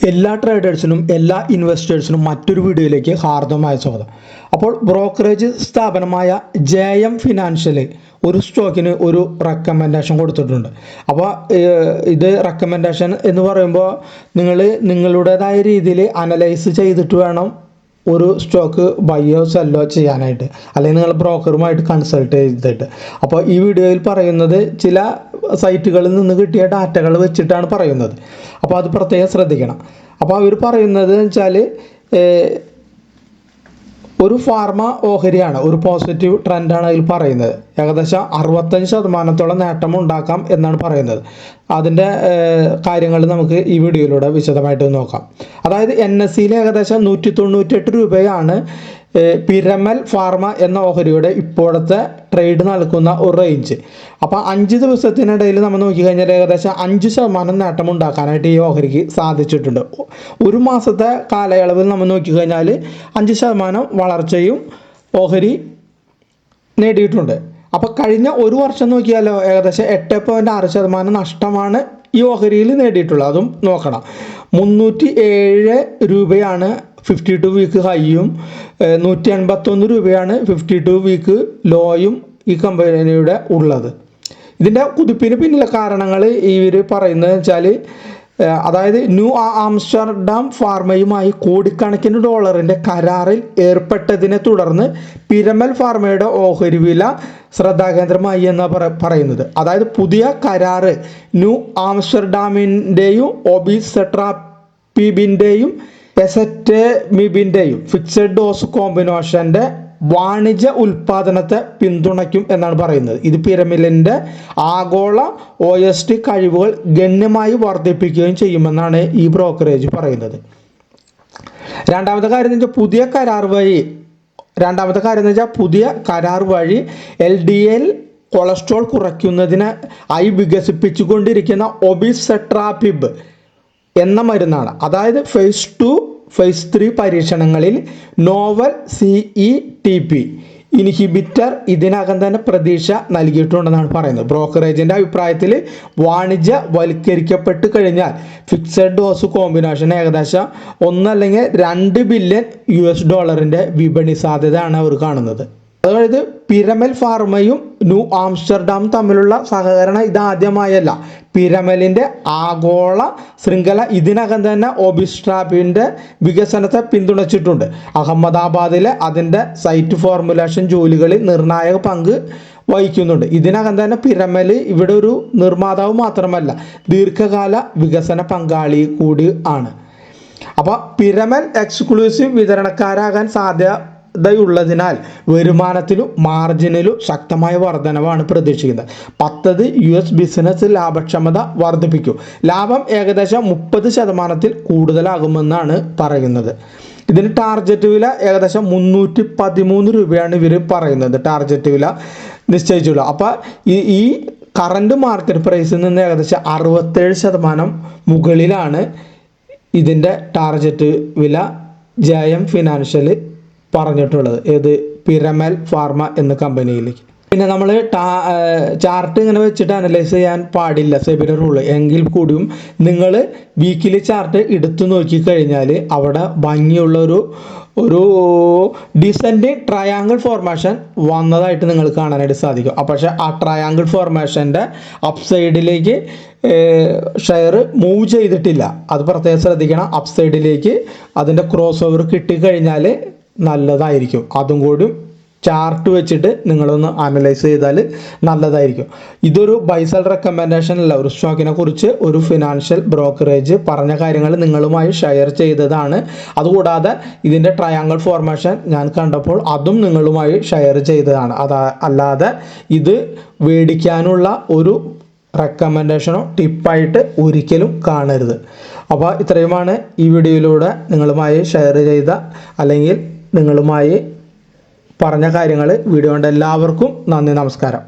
എല്ലാ ട്രേഡേഴ്സിനും എല്ലാ ഇൻവെസ്റ്റേഴ്സിനും മറ്റൊരു വീഡിയോയിലേക്ക് ഹാർദമായ സ്വാഗതം. അപ്പോൾ ബ്രോക്കറേജ് സ്ഥാപനമായ ജെഎം ഫിനാൻഷ്യൽ ഒരു സ്റ്റോക്കിന് ഒരു റെക്കമെൻഡേഷൻ കൊടുത്തിട്ടുണ്ട്. അപ്പോൾ ഇത് റെക്കമെൻഡേഷൻ എന്ന് പറയുമ്പോൾ നിങ്ങളുടേതായ രീതിയിൽ അനലൈസ് ചെയ്തിട്ട് വേണം ഒരു സ്റ്റോക്ക് ബൈയോ സെല്ലോ ചെയ്യാനായിട്ട്, അല്ലെങ്കിൽ നിങ്ങൾ ബ്രോക്കറുമായിട്ട് കൺസൾട്ട് ചെയ്തിട്ട്. അപ്പോൾ ഈ വീഡിയോയിൽ പറയുന്നത് ചില സൈറ്റുകളിൽ നിന്ന് കിട്ടിയ ഡാറ്റകൾ വെച്ചിട്ടാണ് പറയുന്നത്. അപ്പോൾ അത് പ്രത്യേകം ശ്രദ്ധിക്കണം. അപ്പോൾ അവർ പറയുന്നത് വെച്ചാൽ ഒരു ഫാർമ ഓഹരിയാണ്, ഒരു പോസിറ്റീവ് ട്രെൻഡാണ് അതിൽ പറയുന്നത്. ഏകദേശം 65% നേട്ടം ഉണ്ടാക്കാം എന്നാണ് പറയുന്നത്. അതിൻ്റെ കാര്യങ്ങൾ നമുക്ക് ഈ വീഡിയോയിലൂടെ വിശദമായിട്ട് നോക്കാം. അതായത് NSEയിൽ ഏകദേശം 198 രൂപയാണ് പിരമൽ ഫാർമ എന്ന ഓഹരിയുടെ ഇപ്പോഴത്തെ ട്രേഡ് നൽകുന്ന ഒരു റേഞ്ച്. അപ്പോൾ 5 ദിവസത്തിനിടയിൽ നമ്മൾ നോക്കിക്കഴിഞ്ഞാൽ ഏകദേശം 5% നേട്ടം ഉണ്ടാക്കാനായിട്ട് ഈ ഓഹരിക്ക് സാധിച്ചിട്ടുണ്ട്. ഒരു മാസത്തെ കാലയളവിൽ നമ്മൾ നോക്കിക്കഴിഞ്ഞാൽ 5% വളർച്ചയും ഓഹരി നേടിയിട്ടുണ്ട്. അപ്പോൾ കഴിഞ്ഞ ഒരു വർഷം നോക്കിയാലോ ഏകദേശം 8.6% നഷ്ടമാണ് ഈ ഓഹരിയിൽ നേടിയിട്ടുള്ളത്. അതും നോക്കണം. 307 രൂപയാണ് 52 വീക്ക് ഹൈയും 181 രൂപയാണ് 52 വീക്ക് ലോയും ഈ കമ്പനിയുടെ ഉള്ളത്. ഇതിൻ്റെ കുതിപ്പിന് പിന്നിലെ കാരണങ്ങൾ ഇവർ പറയുന്നത് വെച്ചാൽ, അതായത് ന്യൂ ആംസ്റ്റർഡാം ഫാർമയുമായി കോടിക്കണക്കിന് ഡോളറിൻ്റെ കരാറിൽ ഏർപ്പെട്ടതിനെ തുടർന്ന് പിരമൽ ഫാർമയുടെ ഓഹരി വില ശ്രദ്ധാകേന്ദ്രമായി എന്നാണ് പറയുന്നത്. അതായത് പുതിയ കരാറ് ന്യൂ ആംസ്റ്റർഡാമിൻ്റെയും ഒബിസെട്രാപിബിൻ്റെയും എസെറ്റമിബിൻ്റെയും ഫിക്സഡ് ഡോസ് കോമ്പിനേഷൻ്റെ വാണിജ്യ ഉൽപ്പാദനത്തെ പിന്തുണയ്ക്കും എന്നാണ് പറയുന്നത്. ഇത് പിരമിലിൻ്റെ ആഗോള OST കഴിവുകൾ ഗണ്യമായി വർദ്ധിപ്പിക്കുകയും ചെയ്യുമെന്നാണ് ഈ ബ്രോക്കറേജ് പറയുന്നത്. രണ്ടാമത്തെ കാര്യം എന്ന് വെച്ചാൽ പുതിയ കരാർ വഴി LDL കൊളസ്ട്രോൾ കുറയ്ക്കുന്നതിനായി വികസിപ്പിച്ചുകൊണ്ടിരിക്കുന്ന ഒബിസെട്രാപിബ് എന്ന മരുന്നാണ്. അതായത് ഫേസ് 2 ഫേസ് 3 പരീക്ഷണങ്ങളിൽ നോവൽ CETP ഇൻഹിബിറ്റർ ഇതിനകം തന്നെ പ്രതീക്ഷ നൽകിയിട്ടുണ്ടെന്നാണ് പറയുന്നത്. ബ്രോക്കറേജിൻ്റെ അഭിപ്രായത്തിൽ വാണിജ്യവൽക്കരിക്കപ്പെട്ട് കഴിഞ്ഞാൽ ഫിക്സഡ് ഡോസ് കോമ്പിനേഷൻ ഏകദേശം 1 അല്ലെങ്കിൽ 2 ബില്യൺ US$ വിപണി സാധ്യതയാണ് അവർ കാണുന്നത്. അതായത് പിരമൽ ഫാർമയും ന്യൂ ആംസ്റ്റർഡാം തമ്മിലുള്ള സഹകരണം ഇതാദ്യമായല്ല. പിരമലിൻ്റെ ആഗോള ശൃംഖല ഇതിനകം തന്നെ ഒബിസ്ട്രാബിൻ്റെ വികസനത്തെ പിന്തുണച്ചിട്ടുണ്ട്. അഹമ്മദാബാദിലെ അതിൻ്റെ സൈറ്റ് ഫോർമുലേഷൻ ജോലികളിൽ നിർണായക പങ്ക് വഹിക്കുന്നുണ്ട്. ഇതിനകം തന്നെ പിരമൽ ഇവിടെ ഒരു നിർമ്മാതാവ് മാത്രമല്ല, ദീർഘകാല വികസന പങ്കാളി കൂടി ആണ്. അപ്പോൾ പിരമൽ എക്സ്ക്ലൂസീവ് വിതരണക്കാരാകാൻ സാധ്യതയുള്ളതിനാൽ വരുമാനത്തിലും മാർജിനിലും ശക്തമായ വർധനവാണ് പ്രതീക്ഷിക്കുന്നത്. പദ്ധതി US ബിസിനസ് ലാഭക്ഷമത വർദ്ധിപ്പിക്കും. ലാഭം ഏകദേശം 30% കൂടുതലാകുമെന്നാണ് പറയുന്നത്. ഇതിന് ടാർജറ്റ് വില ഏകദേശം 313 രൂപയാണ് ഇവർ പറയുന്നത്. ടാർജറ്റ് വില നിശ്ചയിച്ചുള്ളൂ. അപ്പോൾ ഈ കറണ്ട് മാർക്കറ്റ് പ്രൈസിൽ നിന്ന് ഏകദേശം 67% മുകളിലാണ് ഇതിൻ്റെ ടാർജറ്റ് വില ജെഎം ഫിനാൻഷ്യൽ പറഞ്ഞിട്ടുള്ളത്. ഏത് പിരമൽ ഫാർമ എന്ന കമ്പനിയിലേക്ക്. പിന്നെ നമ്മൾ ചാർട്ട് ഇങ്ങനെ വെച്ചിട്ട് അനലൈസ് ചെയ്യാൻ പാടില്ല, സെബിയുടെ റൂള്. എങ്കിൽ കൂടിയും നിങ്ങൾ വീക്കിലി ചാർട്ട് എടുത്തു നോക്കിക്കഴിഞ്ഞാൽ അവിടെ ഭംഗിയുള്ള ഒരു ഡിസെൻഡിങ് ട്രയാങ്കിൾ ഫോർമേഷൻ വന്നതായിട്ട് നിങ്ങൾ കാണാനായിട്ട് സാധിക്കും. പക്ഷേ ആ ട്രയാങ്കിൾ ഫോർമേഷൻ്റെ അപ്സൈഡിലേക്ക് ഷെയർ മൂവ് ചെയ്തിട്ടില്ല. അത് പ്രത്യേകം ശ്രദ്ധിക്കണം. അപ്സൈഡിലേക്ക് അതിൻ്റെ ക്രോസ് ഓവർ കിട്ടിക്കഴിഞ്ഞാൽ നല്ലതായിരിക്കും. അതും കൂടി ചാർട്ട് വെച്ചിട്ട് നിങ്ങളൊന്ന് അനലൈസ് ചെയ്താൽ നല്ലതായിരിക്കും. ഇതൊരു ബൈസൽ റെക്കമെൻഡേഷൻ അല്ല. ഒരു സ്റ്റോക്കിനെ കുറിച്ച് ഒരു ഫിനാൻഷ്യൽ ബ്രോക്കറേജ് പറഞ്ഞ കാര്യങ്ങൾ നിങ്ങളുമായി ഷെയർ ചെയ്തതാണ്. അതുകൂടാതെ ഇതിൻ്റെ ട്രയാങ്കിൾ ഫോർമേഷൻ ഞാൻ കണ്ടപ്പോൾ അതും നിങ്ങളുമായി ഷെയർ ചെയ്തതാണ്. അല്ലാതെ ഇത് മേടിക്കാനുള്ള ഒരു റെക്കമെൻഡേഷനോ ടിപ്പായിട്ട് ഒരിക്കലും കാണരുത്. അപ്പോൾ ഇത്രയുമാണ് ഈ വീഡിയോയിലൂടെ നിങ്ങളുമായി ഷെയർ ചെയ്ത അല്ലെങ്കിൽ നിങ്ങളുമായി പറഞ്ഞ കാര്യങ്ങൾ. വീഡിയോ കണ്ട എല്ലാവർക്കും നന്ദി, നമസ്കാരം.